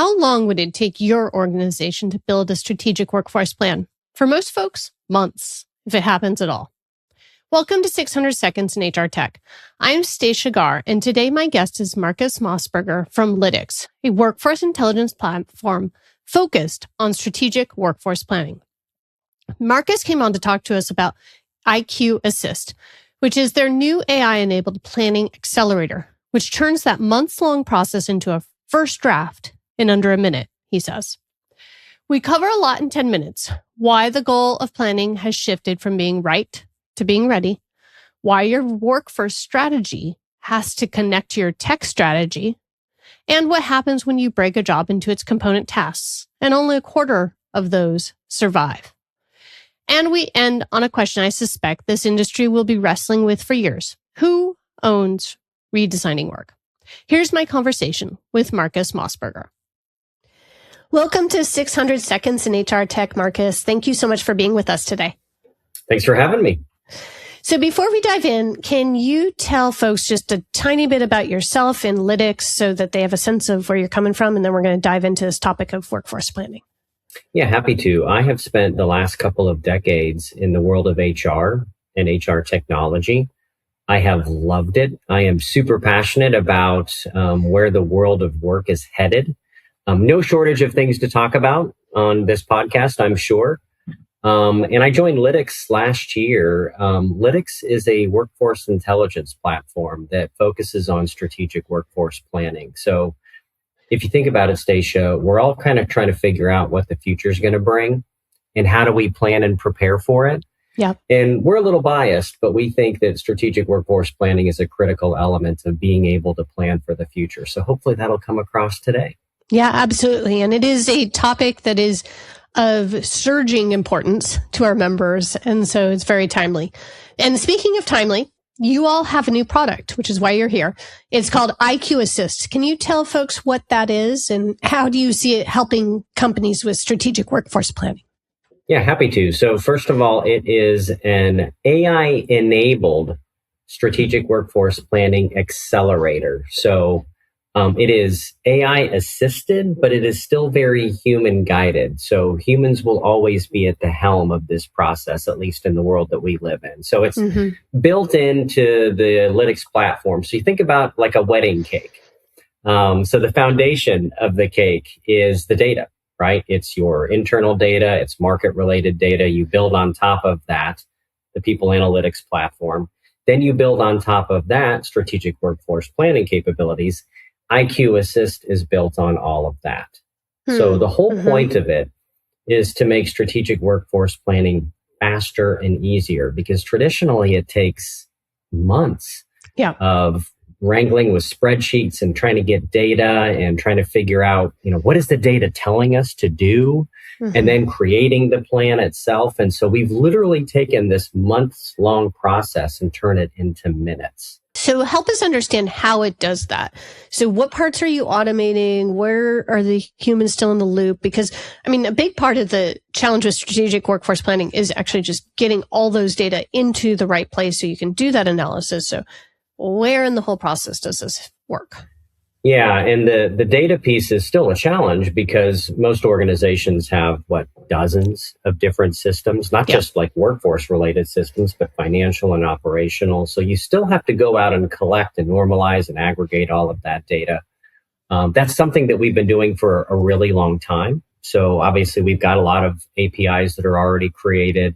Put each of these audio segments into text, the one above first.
How long would it take your organization to build a strategic workforce plan? For most folks, months, if it happens at all. Welcome to 600 Seconds in HR Tech. I'm Stacia Garr, and today my guest is Marcus Mossberger from LYTIQS, a workforce intelligence platform focused on strategic workforce planning. Marcus came on to talk to us about IQ Assist, which is their new AI-enabled planning accelerator, which turns that months-long process into a first draft in under a minute, he says. We cover a lot in 10 minutes. Why the goal of planning has shifted from being right to being ready. Why your workforce strategy has to connect to your tech strategy. And what happens when you break a job into its component tasks and only a quarter of those survive. And we end on a question I suspect this industry will be wrestling with for years. Who owns redesigning work? Here's my conversation with Marcus Mossberger. Welcome to 600 Seconds in HR Tech, Marcus. Thank you so much for being with us today. Thanks for having me. So before we dive in, can you tell folks just a tiny bit about yourself and LYTIQS so that they have a sense of where you're coming from? And then we're going to dive into this topic of workforce planning. Yeah, happy to. I have spent the last couple of decades in the world of HR and HR technology. I have loved it. I am super passionate about where the world of work is headed. No shortage of things to talk about on this podcast, I'm sure. And I joined LYTIQS last year. LYTIQS is a workforce intelligence platform that focuses on strategic workforce planning. So if you think about it, Stacia, we're all kind of trying to figure out what the future is going to bring and how do we plan and prepare for it. Yeah. And we're a little biased, but we think that strategic workforce planning is a critical element of being able to plan for the future. So hopefully that'll come across today. Yeah, absolutely. And it is a topic that is of surging importance to our members. And so it's very timely. And speaking of timely, you all have a new product, which is why you're here. It's called IQ Assist. Can you tell folks what that is and how do you see it helping companies with strategic workforce planning? Yeah, happy to. So first of all, it is an AI-enabled strategic workforce planning accelerator. So it is AI assisted, but it is still very human guided. So humans will always be at the helm of this process, at least in the world that we live in. So it's built into the LYTIQS platform. So you think about like a wedding cake. So the foundation of the cake is the data, right? It's your internal data, it's market related data. You build on top of that, the people analytics platform. Then you build on top of that strategic workforce planning capabilities. IQ Assist is built on all of that. So the whole point of it is to make strategic workforce planning faster and easier, because traditionally it takes months of wrangling with spreadsheets and trying to get data and trying to figure out, what is the data telling us to do, and then creating the plan itself. And so we've literally taken this months-long process and turned it into minutes. So help us understand how it does that. So what parts are you automating? Where are the humans still in the loop? Because, a big part of the challenge with strategic workforce planning is actually just getting all those data into the right place so you can do that analysis. So where in the whole process does this work? Yeah, and the data piece is still a challenge because most organizations have, dozens of different systems, not just like workforce related systems, but financial and operational. So you still have to go out and collect and normalize and aggregate all of that data. That's something that we've been doing for a really long time. So obviously we've got a lot of APIs that are already created.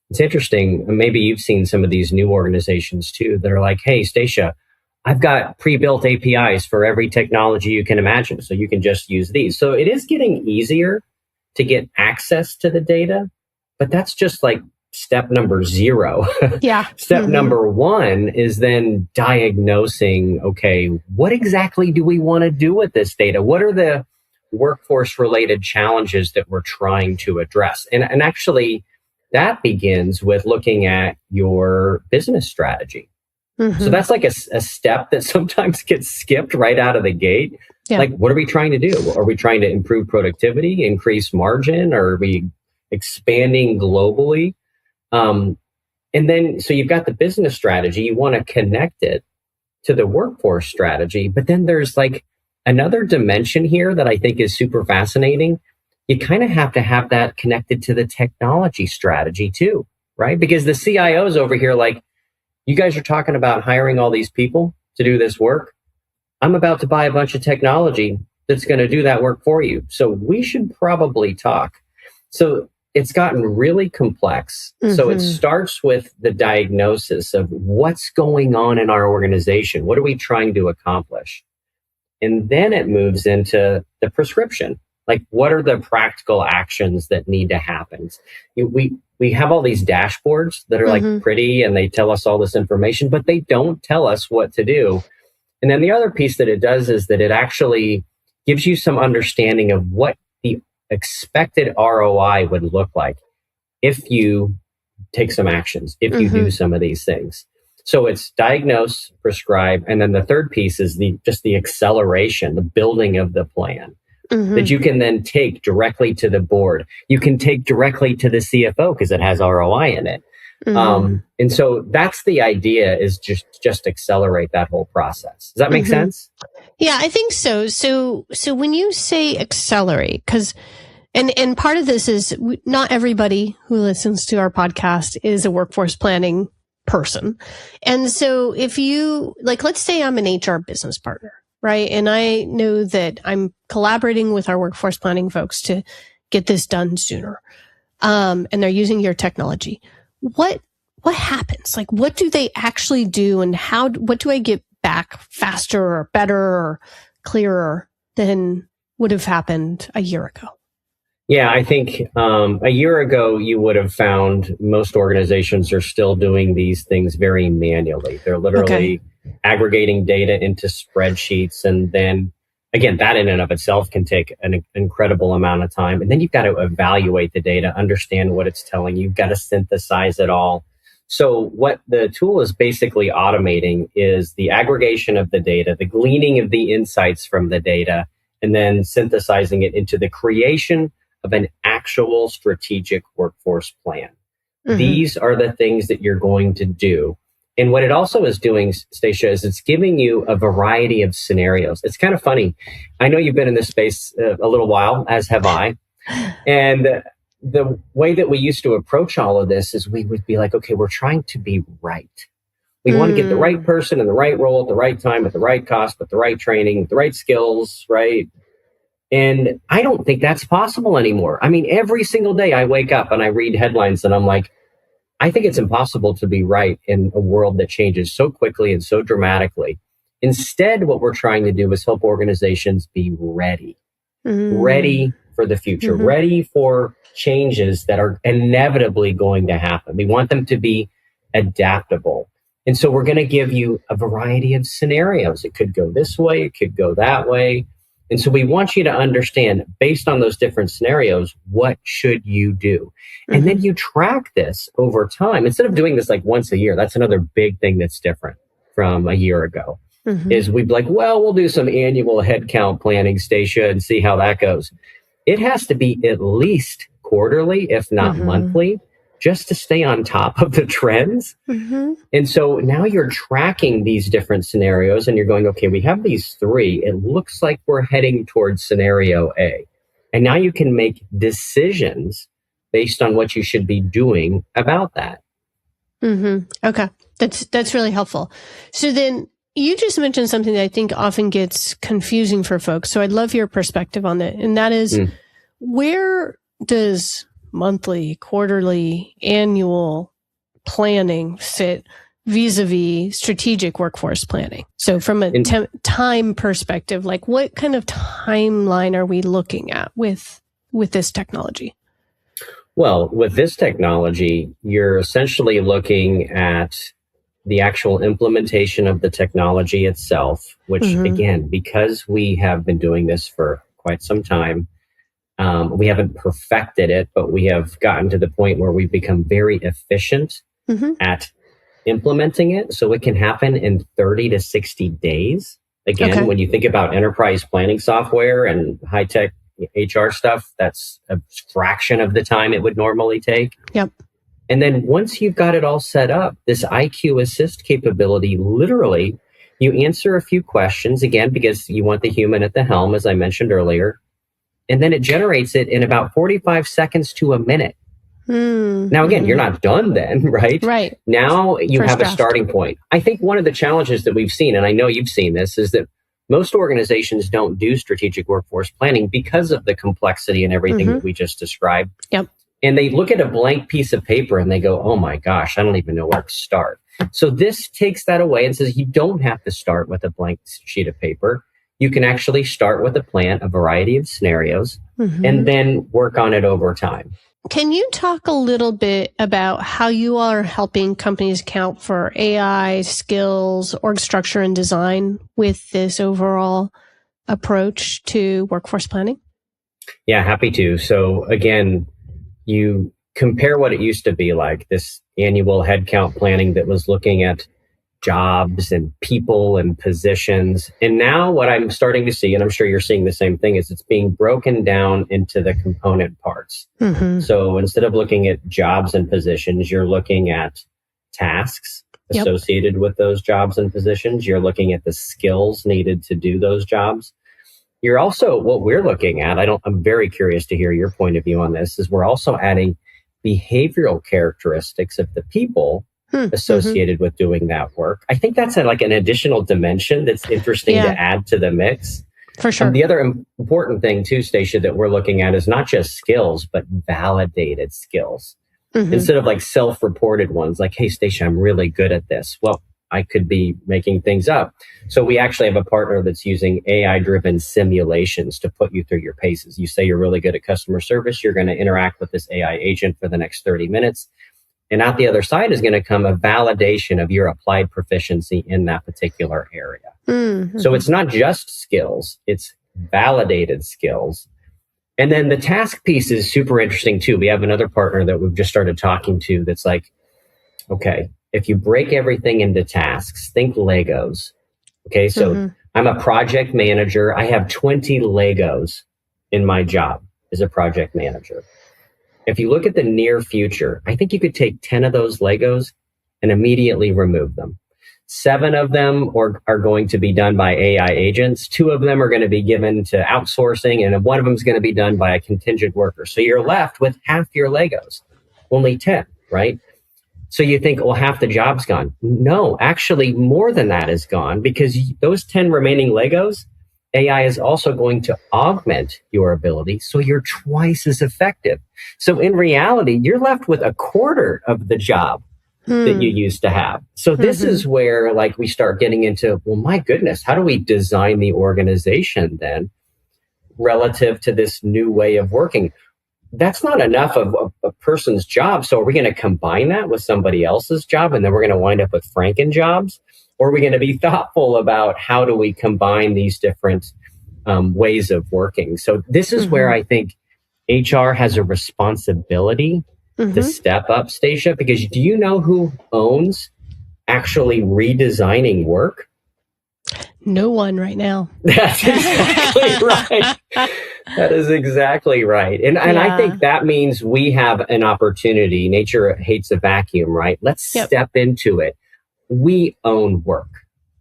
It's interesting, maybe you've seen some of these new organizations too that are like, hey, Stacia, I've got pre-built APIs for every technology you can imagine, so you can just use these. So it is getting easier to get access to the data, but that's just like step number 0. Yeah. Step number 1 is then diagnosing, okay, what exactly do we want to do with this data? What are the workforce related challenges that we're trying to address? And actually, that begins with looking at your business strategy. So that's like a step that sometimes gets skipped right out of the gate. Yeah. Like, what are we trying to do? Are we trying to improve productivity, increase margin? Or are we expanding globally? And then, so you've got the business strategy. You want to connect it to the workforce strategy. But then there's like another dimension here that I think is super fascinating, you kind of have to have that connected to the technology strategy too, right? Because the CIO's over here like, you guys are talking about hiring all these people to do this work. I'm about to buy a bunch of technology that's going to do that work for you. So we should probably talk. So it's gotten really complex. So it starts with the diagnosis of what's going on in our organization. What are we trying to accomplish? And then it moves into the prescription. Like, what are the practical actions that need to happen? We have all these dashboards that are like pretty and they tell us all this information, but they don't tell us what to do. And then the other piece that it does is that it actually gives you some understanding of what the expected ROI would look like if you take some actions, if you do some of these things. So it's diagnose, prescribe, and then the third piece is just the acceleration, the building of the plan that you can then take directly to the board. You can take directly to the CFO because it has ROI in it. And so that's the idea, is just accelerate that whole process. Does that make sense? Yeah, I think so. So when you say accelerate, because and part of this is not everybody who listens to our podcast is a workforce planning person. And so if you, like, let's say I'm an HR business partner, right? And I know that I'm collaborating with our workforce planning folks to get this done sooner. And they're using your technology. What happens? Like, what do they actually do, and what do I get back faster or better or clearer than would have happened a year ago? Yeah, I think a year ago, you would have found most organizations are still doing these things very manually. They're literally aggregating data into spreadsheets. And then, again, that in and of itself can take an incredible amount of time. And then you've got to evaluate the data, understand what it's telling you. You've got to synthesize it all. So what the tool is basically automating is the aggregation of the data, the gleaning of the insights from the data, and then synthesizing it into the creation of an actual strategic workforce plan. These are the things that you're going to do. And what it also is doing, Stacia, is it's giving you a variety of scenarios. It's kind of funny. I know you've been in this space a little while, as have I. And the way that we used to approach all of this is we would be like, okay, we're trying to be right. We want to get the right person in the right role at the right time, at the right cost, with the right training, with the right skills, right? And I don't think that's possible anymore. I mean, every single day I wake up and I read headlines and I'm like, I think it's impossible to be right in a world that changes so quickly and so dramatically. Instead, what we're trying to do is help organizations be ready, ready for the future, ready for changes that are inevitably going to happen. We want them to be adaptable. And so we're going to give you a variety of scenarios. It could go this way, it could go that way. And so we want you to understand, based on those different scenarios, what should you do? And then you track this over time. Instead of doing this like once a year, that's another big thing that's different from a year ago, is we'd be like, well, we'll do some annual headcount planning, Stacia, and see how that goes. It has to be at least quarterly, if not monthly, just to stay on top of the trends. And so now you're tracking these different scenarios and you're going, okay, we have these three. It looks like we're heading towards scenario A. And now you can make decisions based on what you should be doing about that. Okay. That's really helpful. So then you just mentioned something that I think often gets confusing for folks. So I'd love your perspective on that. And that is, where does monthly, quarterly, annual planning fit vis-a-vis strategic workforce planning? So from a time perspective, like, what kind of timeline are we looking at with this technology? Well, with this technology, you're essentially looking at the actual implementation of the technology itself, which again, because we have been doing this for quite some time, we haven't perfected it, but we have gotten to the point where we've become very efficient at implementing it. So it can happen in 30 to 60 days. Again, when you think about enterprise planning software and high-tech HR stuff, that's a fraction of the time it would normally take. And then once you've got it all set up, this IQ Assist capability, literally, You answer a few questions, again, because you want the human at the helm, as I mentioned earlier. And then it generates it in about 45 seconds to a minute. Now, again, you're not done then, right? Right. Now you First have draft. a starting point. I think one of the challenges that we've seen, and I know you've seen this, is that most organizations don't do strategic workforce planning because of the complexity and everything that we just described. Yep. And they look at a blank piece of paper and they go, oh my gosh, I don't even know where to start. So this takes that away and says you don't have to start with a blank sheet of paper. You can actually start with a plan, a variety of scenarios, and then work on it over time. Can you talk a little bit about how you are helping companies account for AI, skills, org structure, and design with this overall approach to workforce planning? Yeah, happy to. So again, you compare what it used to be like, this annual headcount planning that was looking at jobs and people and positions. And now what I'm starting to see, and I'm sure you're seeing the same thing, is it's being broken down into the component parts. So instead of looking at jobs and positions, you're looking at tasks associated with those jobs and positions. You're looking at the skills needed to do those jobs. You're also, what we're looking at, I'm very curious to hear your point of view on this, is we're also adding behavioral characteristics of the people associated with doing that work. I think that's like an additional dimension that's interesting to add to the mix. For sure. The other important thing too, Stacia, that we're looking at is not just skills, but validated skills. Instead of like self-reported ones, like, hey, Stacia, I'm really good at this. Well, I could be making things up. So we actually have a partner that's using AI-driven simulations to put you through your paces. You say you're really good at customer service. You're going to interact with this AI agent for the next 30 minutes. And out the other side is going to come a validation of your applied proficiency in that particular area. So it's not just skills, it's validated skills. And then the task piece is super interesting too. We have another partner that we've just started talking to that's like, okay, if you break everything into tasks, think Legos. Okay, so I'm a project manager. I have 20 Legos in my job as a project manager. If you look at the near future, I think you could take 10 of those Legos and immediately remove them. 7 of them are going to be done by AI agents. 2 of them are going to be given to outsourcing, and 1 of them is going to be done by a contingent worker. So you're left with half your Legos, only 10, right? So you think, well, half the job's gone. No, actually more than that is gone, because those 10 remaining Legos, AI is also going to augment your ability, so you're twice as effective. So in reality, you're left with a quarter of the job that you used to have. So this is where like we start getting into, well, my goodness, how do we design the organization then relative to this new way of working? That's not enough of a person's job. So are we going to combine that with somebody else's job, and then we're going to wind up with Franken jobs? Or are we going to be thoughtful about how do we combine these different ways of working? So this is where I think HR has a responsibility to step up, Stacia, because do you know who owns actually redesigning work? No one right now. That's exactly right. That is exactly right. And I think that means we have an opportunity. Nature hates a vacuum, right? Let's step into it. We own work,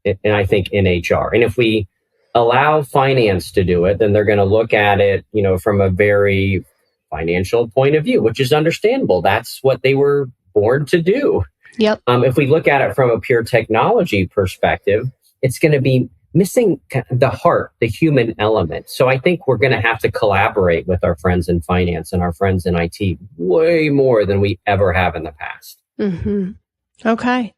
and I think in HR. And if we allow finance to do it, then they're going to look at it, from a very financial point of view, which is understandable. That's what they were born to do. Yep. If we look at it from a pure technology perspective, it's going to be missing the heart, the human element. So I think we're going to have to collaborate with our friends in finance and our friends in IT way more than we ever have in the past. Okay.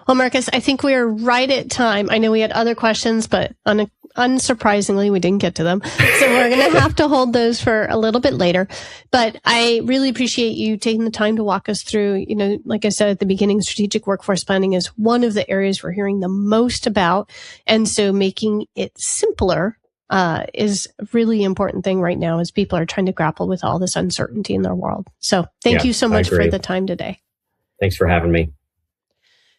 Well, Marcus, I think we are right at time. I know we had other questions, but unsurprisingly, we didn't get to them. So we're going to have to hold those for a little bit later. But I really appreciate you taking the time to walk us through, like I said at the beginning, strategic workforce planning is one of the areas we're hearing the most about. And so making it simpler is a really important thing right now as people are trying to grapple with all this uncertainty in their world. So thank you so much for the time today. Thanks for having me.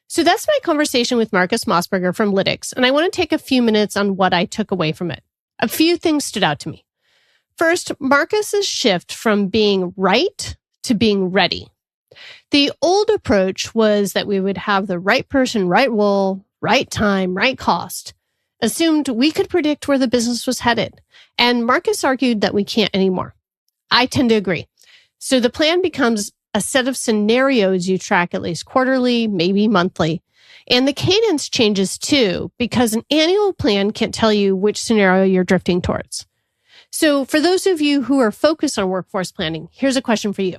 So that's my conversation with Marcus Mossberger from LYTIQS, and I want to take a few minutes on what I took away from it. A few things stood out to me. First, Marcus's shift from being right to being ready. The old approach was that we would have the right person, right role, right time, right cost, assumed we could predict where the business was headed. And Marcus argued that we can't anymore. I tend to agree. So the plan becomes a set of scenarios you track at least quarterly, maybe monthly. And the cadence changes too, because an annual plan can't tell you which scenario you're drifting towards. So for those of you who are focused on workforce planning, here's a question for you.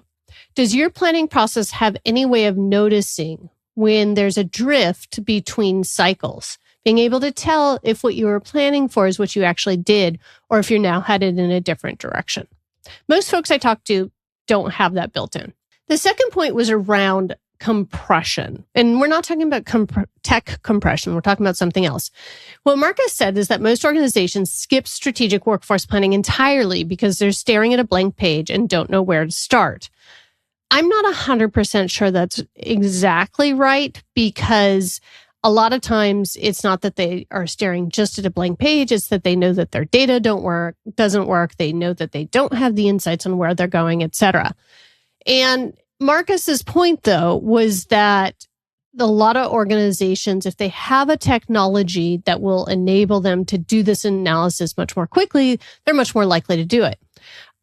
Does your planning process have any way of noticing when there's a drift between cycles? Being able to tell if what you were planning for is what you actually did, or if you're now headed in a different direction. Most folks I talk to don't have that built in. The second point was around compression. And we're not talking about tech compression. We're talking about something else. What Marcus said is that most organizations skip strategic workforce planning entirely because they're staring at a blank page and don't know where to start. I'm not 100% sure that's exactly right, because a lot of times it's not that they are staring just at a blank page. It's that they know that their data doesn't work. They know that they don't have the insights on where they're going, et cetera. And Marcus's point, though, was that a lot of organizations, if they have a technology that will enable them to do this analysis much more quickly, they're much more likely to do it.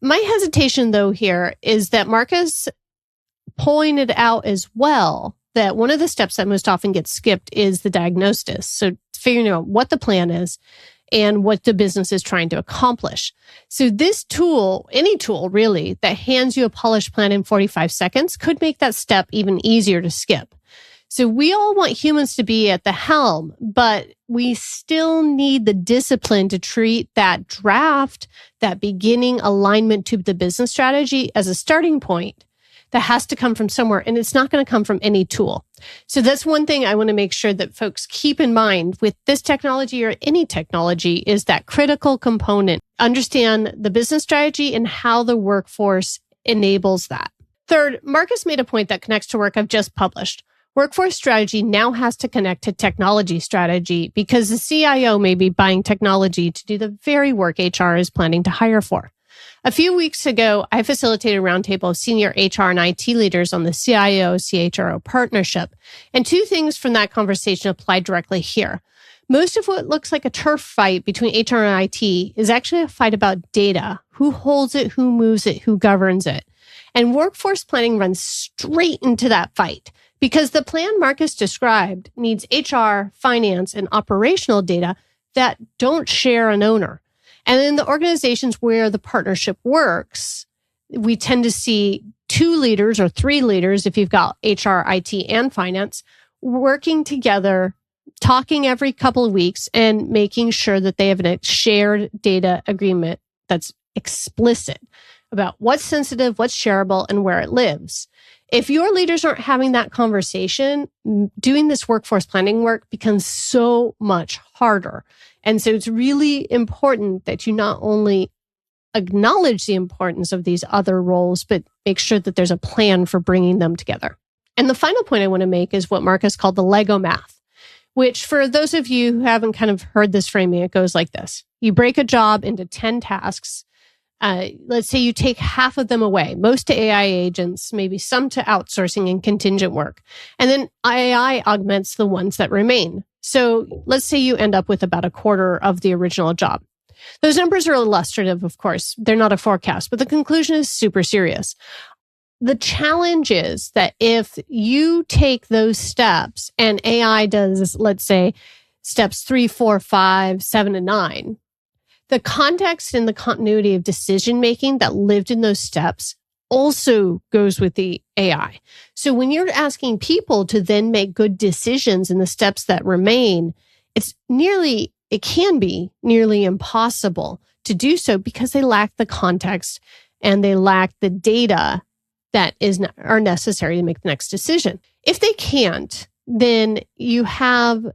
My hesitation, though, here is that Marcus pointed out as well that one of the steps that most often gets skipped is the diagnosis. So figuring out what the plan is and what the business is trying to accomplish. So this tool, any tool really, that hands you a polished plan in 45 seconds could make that step even easier to skip. So we all want humans to be at the helm, but we still need the discipline to treat that draft, that beginning alignment to the business strategy as a starting point that has to come from somewhere, and it's not going to come from any tool. So that's one thing I want to make sure that folks keep in mind with this technology or any technology, is that critical component. Understand the business strategy and how the workforce enables that. Third, Marcus made a point that connects to work I've just published. Workforce strategy now has to connect to technology strategy, because the CIO may be buying technology to do the very work HR is planning to hire for. A few weeks ago, I facilitated a roundtable of senior HR and IT leaders on the CIO-CHRO partnership. And two things from that conversation apply directly here. Most of what looks like a turf fight between HR and IT is actually a fight about data. Who holds it, who moves it, who governs it. And workforce planning runs straight into that fight, because the plan Marcus described needs HR, finance, and operational data that don't share an owner. And in the organizations where the partnership works, we tend to see 2 leaders or 3 leaders, if you've got HR, IT, and finance, working together, talking every couple of weeks and making sure that they have a shared data agreement that's explicit about what's sensitive, what's shareable, and where it lives. If your leaders aren't having that conversation, doing this workforce planning work becomes so much harder. And so it's really important that you not only acknowledge the importance of these other roles, but make sure that there's a plan for bringing them together. And the final point I want to make is what Marcus called the Lego math, which for those of you who haven't kind of heard this framing, it goes like this. You break a job into 10 tasks. Let's say you take half of them away, most to AI agents, maybe some to outsourcing and contingent work. And then AI augments the ones that remain. So let's say you end up with about a quarter of the original job. Those numbers are illustrative, of course. They're not a forecast, but the conclusion is super serious. The challenge is that if you take those steps and AI does, let's say, steps 3, 4, 5, 7, and 9, the context and the continuity of decision-making that lived in those steps also goes with the AI. So when you're asking people to then make good decisions in the steps that remain, it can be nearly impossible to do so because they lack the context and they lack the data that are necessary to make the next decision. If they can't, then you have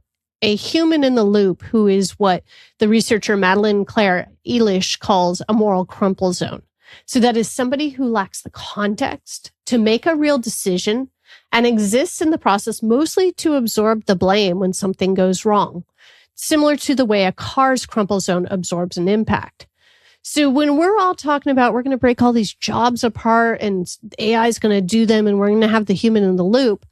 a human in the loop who is what the researcher Madeline Claire Elish calls a moral crumple zone. So that is somebody who lacks the context to make a real decision and exists in the process mostly to absorb the blame when something goes wrong, similar to the way a car's crumple zone absorbs an impact. So when we're all talking about we're going to break all these jobs apart and AI is going to do them and we're going to have the human in the loop,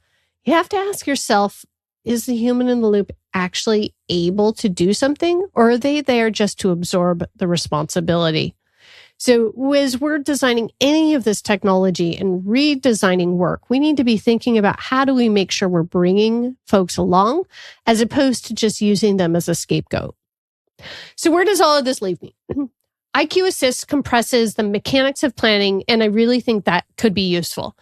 you have to ask yourself, is the human in the loop actually able to do something, or are they there just to absorb the responsibility? So as we're designing any of this technology and redesigning work, we need to be thinking about how do we make sure we're bringing folks along as opposed to just using them as a scapegoat. So where does all of this leave me? IQ Assist compresses the mechanics of planning, and I really think that could be useful.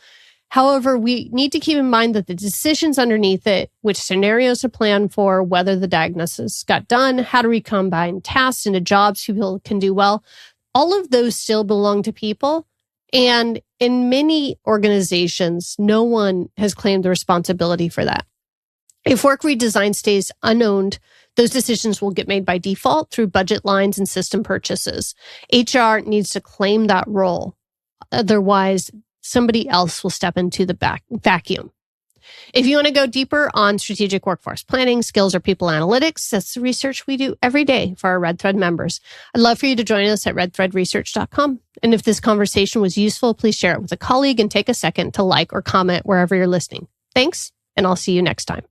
However, we need to keep in mind that the decisions underneath it, which scenarios to plan for, whether the diagnosis got done, how to recombine tasks into jobs people can do well, all of those still belong to people. And in many organizations, no one has claimed the responsibility for that. If work redesign stays unowned, those decisions will get made by default through budget lines and system purchases. HR needs to claim that role. Otherwise, somebody else will step into the vacuum. If you want to go deeper on strategic workforce planning, skills, or people analytics, that's the research we do every day for our Red Thread members. I'd love for you to join us at redthreadresearch.com. And if this conversation was useful, please share it with a colleague and take a second to like or comment wherever you're listening. Thanks, and I'll see you next time.